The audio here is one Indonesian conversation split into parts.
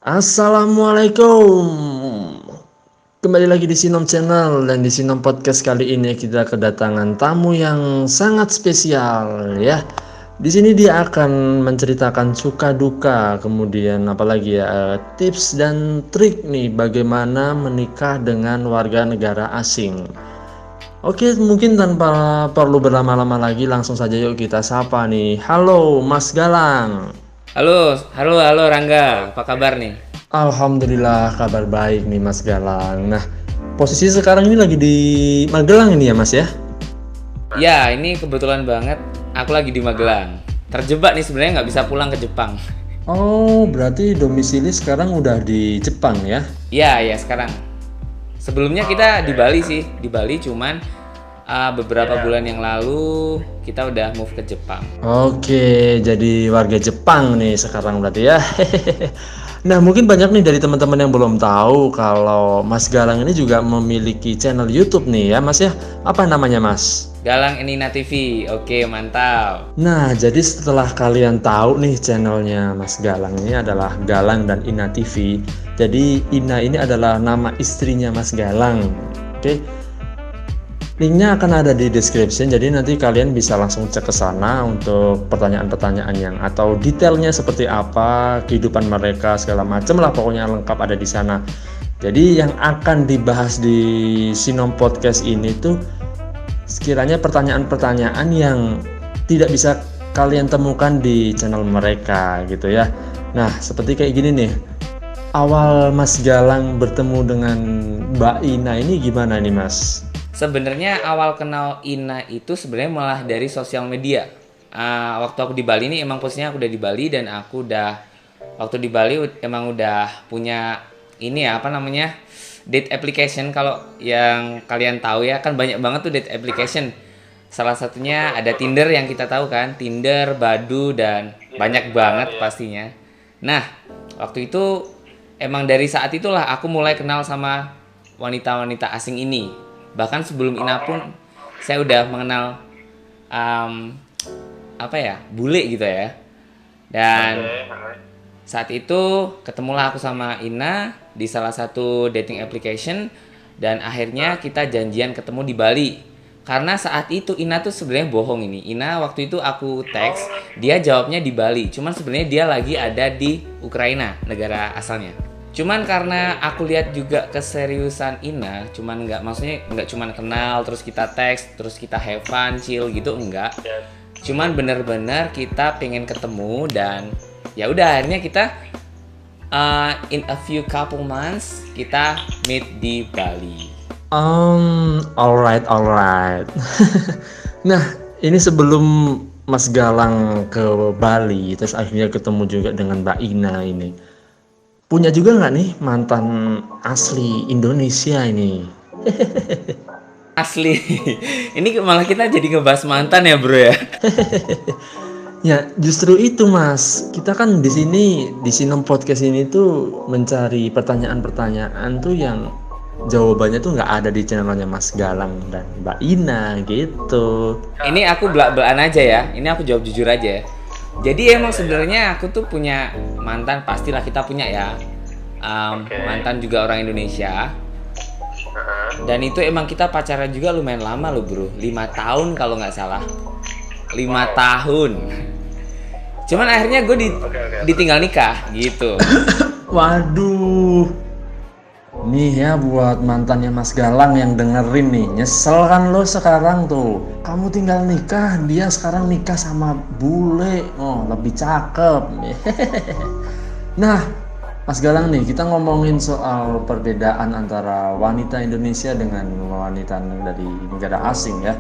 Assalamualaikum. Kembali lagi di Sinom Channel dan di Sinom Podcast kali ini kita kedatangan tamu yang sangat spesial ya. Di sini dia akan menceritakan suka duka, kemudian apalagi ya tips dan trik nih bagaimana menikah dengan warga negara asing. Oke, mungkin tanpa perlu berlama-lama lagi langsung saja yuk kita sapa nih. Halo Mas Galang. Halo Rangga, apa kabar nih? Alhamdulillah kabar baik nih Mas Galang. Nah, posisi sekarang ini lagi di Magelang ini ya Mas ya? Ya, ini kebetulan banget aku lagi di Magelang. Terjebak nih sebenarnya nggak bisa pulang ke Jepang. Oh, berarti domisili sekarang udah di Jepang ya? Ya sekarang. Sebelumnya kita di Bali sih, di Bali cuman beberapa bulan yang lalu kita udah move ke Jepang. Oke, jadi warga Jepang nih sekarang berarti ya. Nah, mungkin banyak nih dari teman-teman yang belum tahu kalau Mas Galang ini juga memiliki channel YouTube nih ya Mas ya. Apa namanya Mas? Galang Enina TV, oke mantap. Nah, jadi setelah kalian tahu nih channelnya Mas Galang ini adalah Galang dan Ina TV. Jadi Ina ini adalah nama istrinya Mas Galang. Oke. Linknya akan ada di description, jadi nanti kalian bisa langsung cek ke sana untuk pertanyaan-pertanyaan yang atau detailnya seperti apa, kehidupan mereka segala macam lah pokoknya lengkap ada di sana. Jadi yang akan dibahas di Sinom Podcast ini tuh sekiranya pertanyaan-pertanyaan yang tidak bisa kalian temukan di channel mereka gitu ya. Nah, seperti kayak gini nih. Awal Mas Galang bertemu dengan Mbak Ina ini gimana nih Mas? Sebenarnya awal kenal Ina itu sebenarnya malah dari sosial media. Waktu aku di Bali ini emang posisinya aku udah di Bali dan aku udah waktu di Bali emang udah punya ini ya apa namanya date application. Kalau yang kalian tahu ya kan banyak banget tuh date application. Salah satunya ada Tinder yang kita tahu kan, Tinder, Badoo dan banyak banget pastinya. Nah waktu itu emang dari saat itulah aku mulai kenal sama wanita-wanita asing ini. Bahkan sebelum Ina pun saya udah mengenal bule gitu ya. Dan saat itu ketemulah aku sama Ina di salah satu dating application dan akhirnya kita janjian ketemu di Bali. Karena saat itu Ina tuh sebenarnya bohong ini. Ina waktu itu aku teks, dia jawabnya di Bali. Cuman sebenarnya dia lagi ada di Ukraina, negara asalnya. Cuman karena aku lihat juga keseriusan Ina, maksudnya nggak cuman kenal terus kita teks terus kita have fun chill gitu enggak. Cuman bener-bener kita pengen ketemu dan ya udah akhirnya kita in a few couple months kita meet di Bali. Alright. Nah, ini sebelum Mas Galang ke Bali, terus akhirnya ketemu juga dengan Mbak Ina ini. Punya juga nggak nih mantan asli Indonesia ini? Asli. Ini malah kita jadi ngebahas mantan ya, Bro ya. Ya, justru itu Mas. Kita kan di sini di Sinom Podcast ini tuh mencari pertanyaan-pertanyaan tuh yang jawabannya tuh nggak ada di channelnya Mas Galang dan Mbak Ina gitu. Ini aku belak-belakan aja ya. Ini aku jawab jujur aja ya. Jadi emang sebenarnya aku tuh punya mantan, pastilah kita punya ya. Mantan juga orang Indonesia. Dan itu emang kita pacaran juga lumayan lama loh bro, 5 tahun kalau nggak salah. 5 tahun. Cuman akhirnya gue ditinggal nikah gitu. Waduh. Nih ya buat mantannya Mas Galang yang dengerin nih, nyesel kan lo sekarang tuh. Kamu tinggal nikah, dia sekarang nikah sama bule. Oh, lebih cakep. Nah, Mas Galang nih, kita ngomongin soal perbedaan antara wanita Indonesia dengan wanita dari negara asing ya.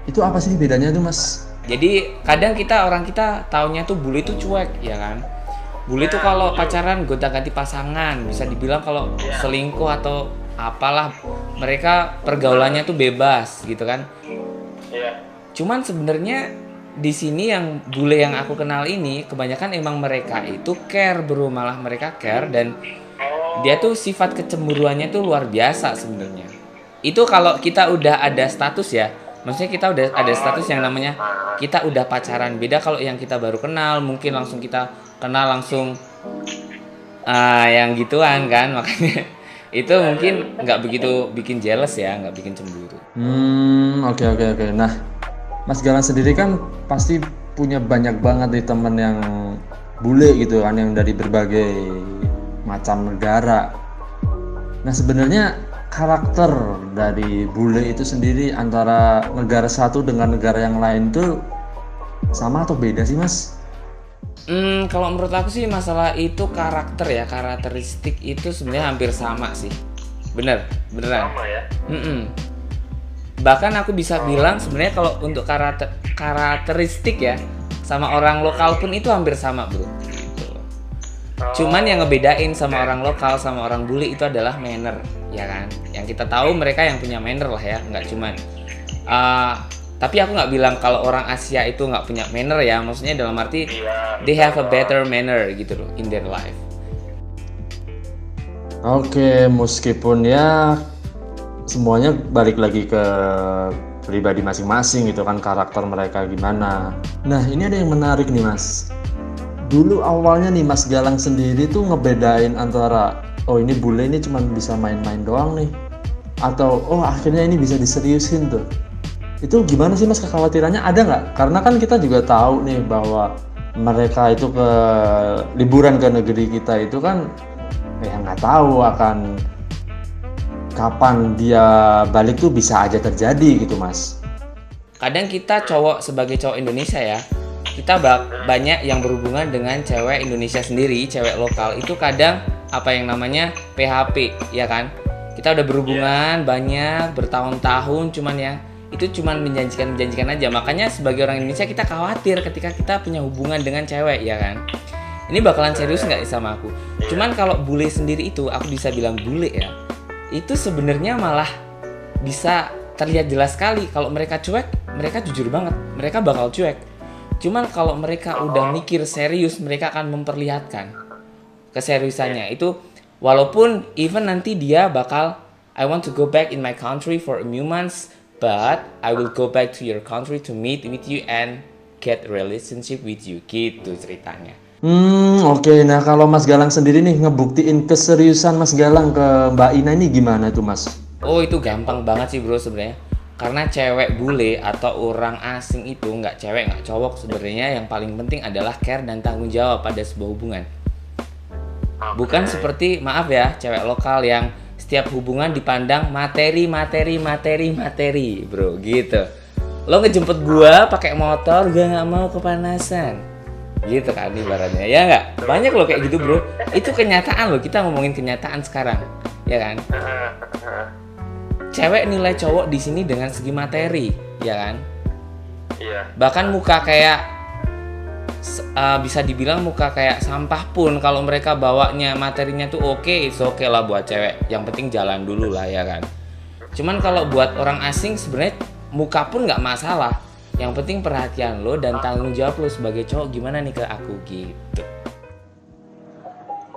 Itu apa sih bedanya tuh Mas? Jadi kadang orang kita taunya tuh bule itu cuek ya kan. Bule itu kalau pacaran gonta-ganti pasangan, bisa dibilang kalau selingkuh atau apalah, mereka pergaulannya tuh bebas gitu kan. Cuman sebenarnya di sini yang bule yang aku kenal ini kebanyakan emang mereka itu care bro, malah mereka care dan dia tuh sifat kecemburuannya tuh luar biasa sebenarnya. Itu kalau kita udah ada status ya, maksudnya kita udah ada status yang namanya kita udah pacaran. Beda kalau yang kita baru kenal, mungkin langsung kita kenal langsung Yang gituan kan, makanya itu mungkin nggak begitu bikin jealous ya, nggak bikin cemburu. Oke oke oke. Nah, Mas Galang sendiri kan pasti punya banyak banget nih temen yang bule gitu kan, yang dari berbagai macam negara. Nah, sebenarnya karakter dari bule itu sendiri antara negara satu dengan negara yang lain tuh sama atau beda sih, Mas? Kalau menurut aku sih masalah itu karakter ya, karakteristik itu sebenarnya hampir sama sih. Beneran. Sama ya. Bahkan aku bisa bilang sebenarnya kalau untuk karakteristik ya, sama orang lokal pun itu hampir sama, bro. Gitu. Cuman yang ngebedain sama orang lokal sama orang bule itu adalah manner, ya kan? Yang kita tahu mereka yang punya manner lah ya, nggak cuman. Tapi aku nggak bilang kalau orang Asia itu nggak punya manner ya, maksudnya dalam arti they have a better manner gitu loh in their life. Oke, meskipun ya semuanya balik lagi ke pribadi masing-masing gitu kan, karakter mereka gimana. Nah, ini ada yang menarik nih, Mas. Dulu awalnya nih Mas Galang sendiri tuh ngebedain antara oh ini bule ini cuma bisa main-main doang nih, atau oh akhirnya ini bisa diseriusin tuh. Itu gimana sih Mas, kekhawatirannya ada nggak? Karena kan kita juga tahu nih bahwa mereka itu ke liburan ke negeri kita itu kan ya nggak tahu akan kapan dia balik tuh, bisa aja terjadi gitu Mas. Kadang kita sebagai cowok Indonesia ya, kita banyak yang berhubungan dengan cewek Indonesia sendiri, cewek lokal itu kadang apa yang namanya PHP ya kan. Kita udah berhubungan banyak bertahun-tahun, cuman ya itu cuman menjanjikan aja. Makanya sebagai orang Indonesia kita khawatir ketika kita punya hubungan dengan cewek ya kan, ini bakalan serius nggak sama aku. Cuman kalau bule sendiri itu aku bisa bilang bule ya, itu sebenarnya malah bisa terlihat jelas sekali. Kalau mereka cuek, mereka jujur banget, mereka bakal cuek. Cuman kalau mereka udah mikir serius, mereka akan memperlihatkan keseriusannya itu. Walaupun even nanti dia bakal I want to go back in my country for a few months, but I will go back to your country to meet with you and get a relationship with you, gitu ceritanya. Oke. Nah, kalau Mas Galang sendiri nih ngebuktiin keseriusan Mas Galang ke Mbak Ina ini gimana tuh Mas? Oh, itu gampang banget sih bro sebenarnya. Karena cewek bule atau orang asing itu nggak cewek nggak cowok, sebenarnya yang paling penting adalah care dan tanggung jawab pada sebuah hubungan. Bukan seperti maaf ya cewek lokal yang setiap hubungan dipandang materi bro gitu. Lo ngejemput gua pakai motor, gua nggak mau kepanasan gitu kan ibaratnya, ya nggak? Banyak lo kayak gitu bro. Itu kenyataan lo, kita ngomongin kenyataan sekarang ya kan. Cewek nilai cowok di sini dengan segi materi ya kan. Bahkan muka kayak bisa dibilang muka kayak sampah pun kalau mereka bawanya materinya tuh oke lah buat cewek. Yang penting jalan dulu lah ya kan. Cuman kalau buat orang asing sebenarnya muka pun nggak masalah. Yang penting perhatian lo dan tanggung jawab lo sebagai cowok gimana nih ke aku gitu.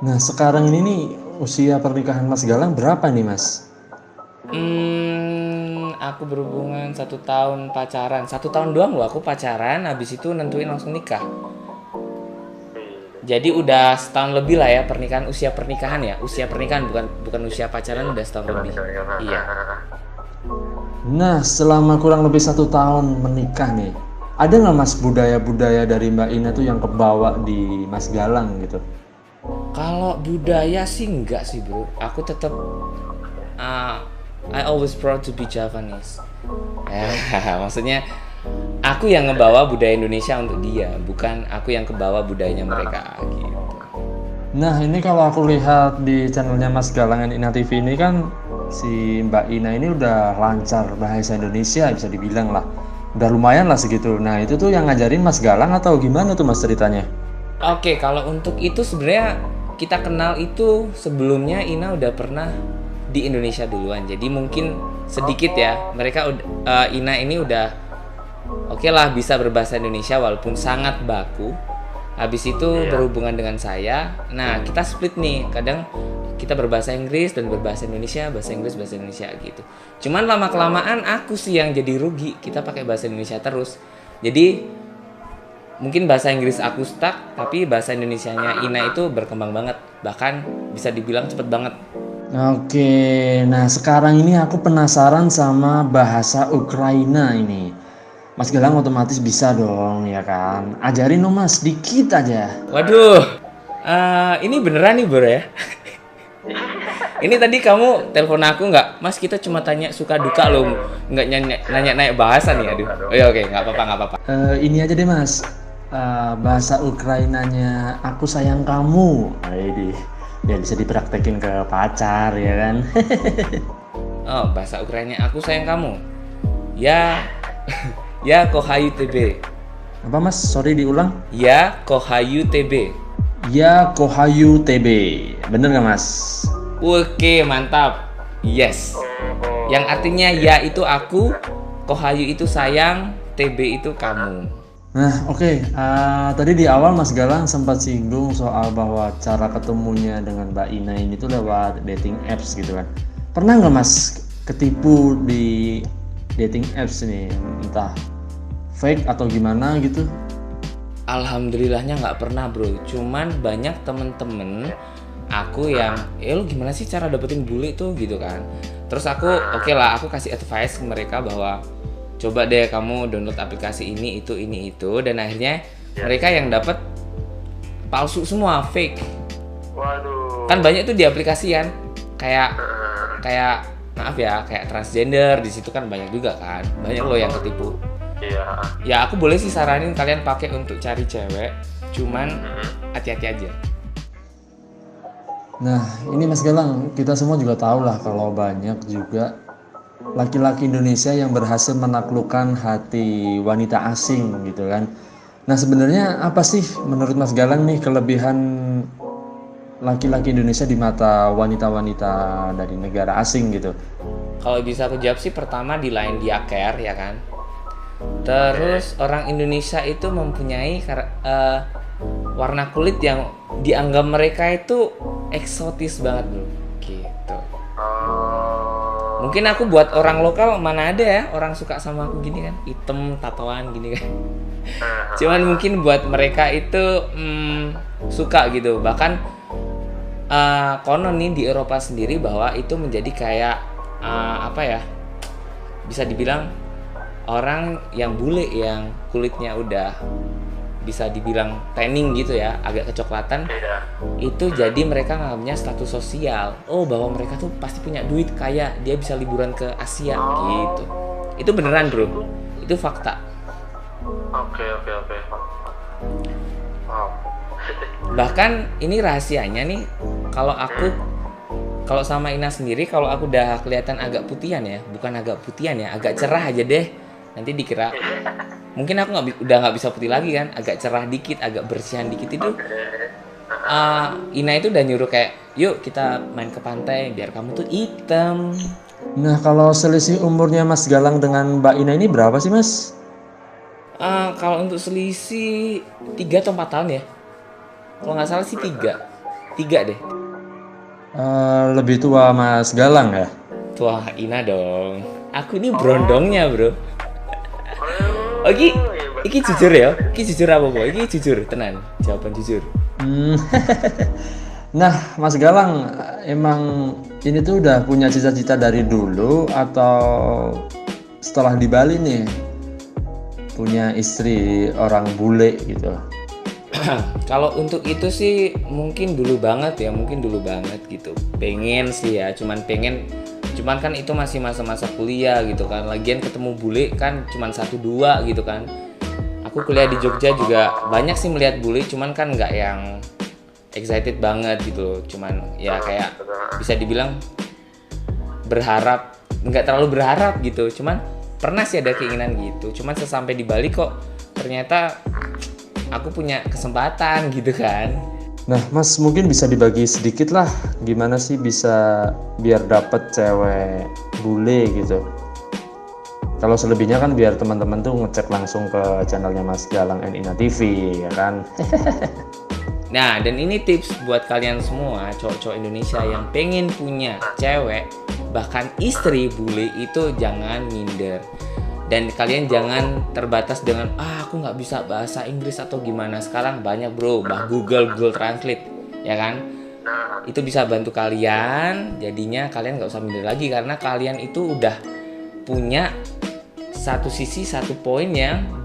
Nah, sekarang ini nih usia pernikahan Mas Galang berapa nih Mas? Aku berhubungan 1 tahun pacaran. 1 tahun doang loh aku pacaran, habis itu nentuin langsung nikah. Jadi udah setahun lebih lah ya pernikahan, usia pernikahan ya, usia pernikahan bukan usia pacaran, udah setahun lebih. Iya. Nah, selama kurang lebih 1 tahun menikah nih, ada nggak Mas budaya-budaya dari Mbak Ina tuh yang kebawa di Mas Galang gitu? Kalau budaya sih enggak sih bro, aku tetap I always proud to be Javanese. Maksudnya aku yang ngebawa budaya Indonesia untuk dia, bukan aku yang kebawa budayanya mereka gitu. Nah, ini kalau aku lihat di channelnya Mas Galang dan Ina TV ini kan si Mbak Ina ini udah lancar bahasa Indonesia, bisa dibilang lah. Udah lumayan lah segitu. Nah, itu tuh yang ngajarin Mas Galang atau gimana tuh Mas ceritanya? Oke, kalau untuk itu sebenarnya kita kenal itu sebelumnya Ina udah pernah di Indonesia duluan. Jadi mungkin sedikit ya, mereka Ina ini udah oke lah bisa berbahasa Indonesia walaupun sangat baku. Habis itu berhubungan dengan saya. Nah, kita split nih. Kadang kita berbahasa Inggris dan berbahasa Indonesia, bahasa Inggris, bahasa Indonesia gitu. Cuman lama-kelamaan aku sih yang jadi rugi. Kita pakai bahasa Indonesia terus. Jadi mungkin bahasa Inggris aku stuck, tapi bahasa Indonesianya Ina itu berkembang banget. Bahkan bisa dibilang cepet banget. Oke, nah sekarang ini aku penasaran sama bahasa Ukraina ini. Mas Galang otomatis bisa dong, ya kan? Ajarin dong Mas, dikit aja. Waduh, ini beneran nih bro ya? Ini tadi kamu telepon aku nggak? Mas kita cuma tanya suka duka loh, nggak nanya bahasa nih, aduh. Oh ya oke, nggak apa-apa. Ini aja deh Mas, bahasa Ukrainanya aku sayang kamu. Ini biar bisa dipraktekin ke pacar ya kan? Oh, bahasa Ukraina aku sayang kamu. Ya, ya kohayu TB. Apa Mas? Sorry diulang. Ya kohayu TB. Ya kohayu TB. Bener nggak Mas? Oke, mantap. Yes. Yang artinya ya itu aku, kohayu itu sayang, TB itu kamu. Nah, oke. Tadi di awal Mas Galang sempat singgung soal bahwa cara ketemunya dengan Mbak Ina ini tuh lewat dating apps gitu kan. Pernah nggak Mas ketipu di dating apps ini? Entah fake atau gimana gitu? Alhamdulillahnya nggak pernah bro. Cuman banyak temen-temen aku yang, lu gimana sih cara dapetin bule tuh gitu kan. Terus aku, oke lah, aku kasih advice ke mereka bahwa coba deh kamu download aplikasi ini itu, dan akhirnya mereka yang dapat palsu semua, fake. Waduh. Kan banyak tuh di aplikasi kan, kayak maaf ya, kayak transgender di situ kan banyak juga kan, banyak loh yang ketipu. Iya. Ya aku boleh sih saranin kalian pakai untuk cari cewek, cuman hati-hati aja. Nah, ini Mas Galang, kita semua juga tahu lah kalau banyak juga laki-laki Indonesia yang berhasil menaklukkan hati wanita asing gitu kan. Nah, sebenarnya apa sih menurut Mas Galang nih kelebihan laki-laki Indonesia di mata wanita-wanita dari negara asing gitu? Kalau bisa aku jawab sih, pertama di line dia care ya kan. Terus orang Indonesia itu mempunyai warna kulit yang dianggap mereka itu eksotis banget bro, gitu. Mungkin aku buat orang lokal mana ada ya orang suka sama aku gini kan, hitam tatoan gini kan. Cuman mungkin buat mereka itu suka gitu. Bahkan konon nih di Eropa sendiri bahwa itu menjadi kayak apa ya, bisa dibilang orang yang bule yang kulitnya udah bisa dibilang tanning gitu ya, agak kecoklatan, itu jadi mereka nganggapnya status sosial. Oh, bahwa mereka tuh pasti punya duit, kaya, dia bisa liburan ke Asia gitu. Itu beneran bro, itu fakta. Oke. Wow. Bahkan ini rahasianya nih, kalau sama Ina sendiri, kalau aku udah kelihatan agak putihan ya, bukan agak putihan ya, agak cerah aja deh, nanti dikira mungkin aku udah nggak bisa putih lagi kan, agak cerah dikit, agak bersihan dikit itu. Ina itu udah nyuruh kayak, yuk kita main ke pantai biar kamu tuh hitam. Nah, kalau selisih umurnya Mas Galang dengan Mbak Ina ini berapa sih Mas? Kalau untuk selisih 3 atau 4 tahun ya, kalau nggak salah sih 3 deh. Lebih tua Mas Galang ya? Wah, Ina dong, aku ini brondongnya bro. Oke, iki jujur ya, iki jujur apa kok? Iki jujur, tenan, jawaban jujur. Nah, Mas Galang, emang ini tuh udah punya cita-cita dari dulu atau setelah di Bali nih punya istri orang bule gitu? Kalau untuk itu sih mungkin dulu banget gitu. Pengen sih ya, cuman kan itu masih masa-masa kuliah gitu kan. Lagian ketemu bule kan cuman 1-2 gitu kan. Aku kuliah di Jogja juga banyak sih melihat bule, cuman kan nggak yang excited banget gitu. Cuman ya kayak bisa dibilang berharap, nggak terlalu berharap gitu. Cuman pernah sih ada keinginan gitu. Cuman sesampai di Bali kok ternyata aku punya kesempatan gitu kan. Nah, Mas mungkin bisa dibagi sedikit lah gimana sih bisa biar dapet cewek bule gitu. Kalau selebihnya kan biar teman-teman tuh ngecek langsung ke channelnya Mas Galang and Ina TV ya kan. Nah, dan ini tips buat kalian semua cowok-cowok Indonesia yang pengen punya cewek, bahkan istri bule, itu jangan minder. Dan kalian jangan terbatas dengan aku nggak bisa bahasa Inggris atau gimana. Sekarang banyak bro, Google Translate, ya kan? Itu bisa bantu kalian. Jadinya kalian nggak usah minder lagi karena kalian itu udah punya satu sisi, satu poin yang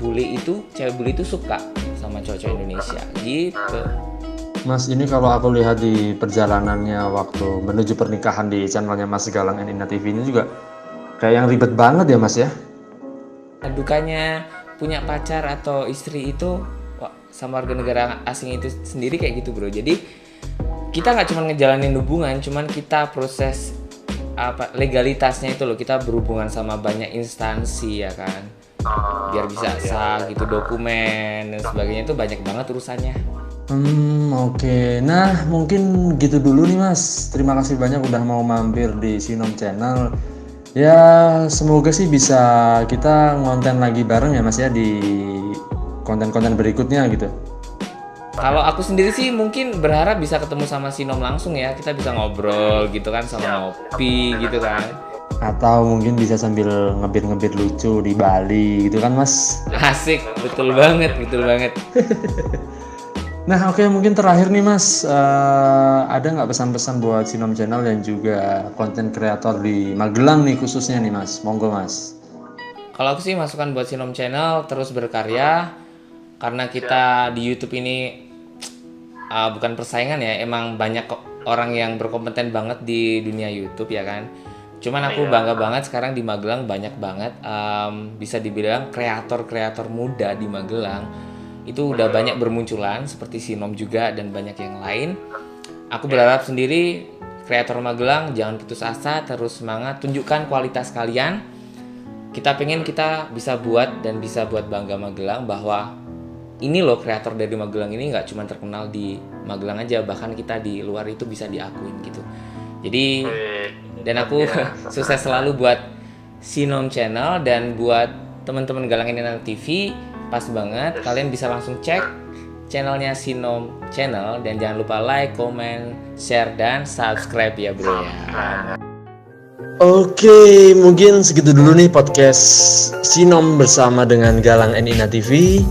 cewek bule itu suka sama cowok-cowok Indonesia gitu. Mas, ini kalau aku lihat di perjalanannya waktu menuju pernikahan di channelnya Mas Galang and Ina TV ini juga kayak yang ribet banget ya Mas ya. Dukanya punya pacar atau istri itu sama warga negara asing itu sendiri kayak gitu bro. Jadi kita nggak cuma ngejalanin hubungan, cuman kita proses legalitasnya itu loh, kita berhubungan sama banyak instansi ya kan, biar bisa sah gitu, dokumen dan sebagainya itu banyak banget urusannya. Oke. Nah, mungkin gitu dulu nih Mas. Terima kasih banyak udah mau mampir di Sinom Channel. Ya, semoga sih bisa kita ngonten lagi bareng ya Mas ya di konten-konten berikutnya gitu. Kalau aku sendiri sih mungkin berharap bisa ketemu sama Sinom langsung ya, kita bisa ngobrol gitu kan, sama ngopi gitu kan. Atau mungkin bisa sambil ngebir-ngebir lucu di Bali gitu kan Mas. Asik, betul banget. Nah oke, mungkin terakhir nih Mas, ada nggak pesan-pesan buat Sinom Channel dan juga konten kreator di Magelang nih khususnya nih Mas, monggo Mas. Kalau aku sih masukan buat Sinom Channel terus berkarya, karena kita di YouTube ini bukan persaingan ya, emang banyak orang yang berkompeten banget di dunia YouTube ya kan. Cuman aku bangga banget sekarang di Magelang banyak banget bisa dibilang kreator-kreator muda di Magelang itu udah banyak bermunculan seperti Sinom juga dan banyak yang lain. Aku berharap sendiri kreator Magelang jangan putus asa, terus semangat, tunjukkan kualitas kalian. Kita pengen kita bisa buat bangga Magelang bahwa ini loh kreator dari Magelang ini nggak cuma terkenal di Magelang aja, bahkan kita di luar itu bisa diakuin gitu. Jadi dan aku sukses selalu buat Sinom Channel dan buat teman-teman Galang Ina TV. Pas banget, kalian bisa langsung cek channelnya Sinom Channel dan jangan lupa like, comment, share, dan subscribe ya bro ya. Oke, mungkin segitu dulu nih podcast Sinom bersama dengan Galang and Ina TV.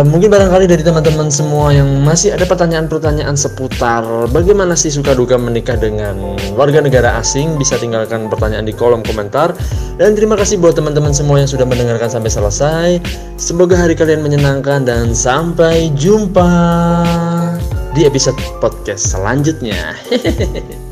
Mungkin barangkali dari teman-teman semua yang masih ada pertanyaan-pertanyaan seputar bagaimana sih suka duka menikah dengan warga negara asing, bisa tinggalkan pertanyaan di kolom komentar. Dan terima kasih buat teman-teman semua yang sudah mendengarkan sampai selesai. Semoga hari kalian menyenangkan dan sampai jumpa di episode podcast selanjutnya. Hehehe.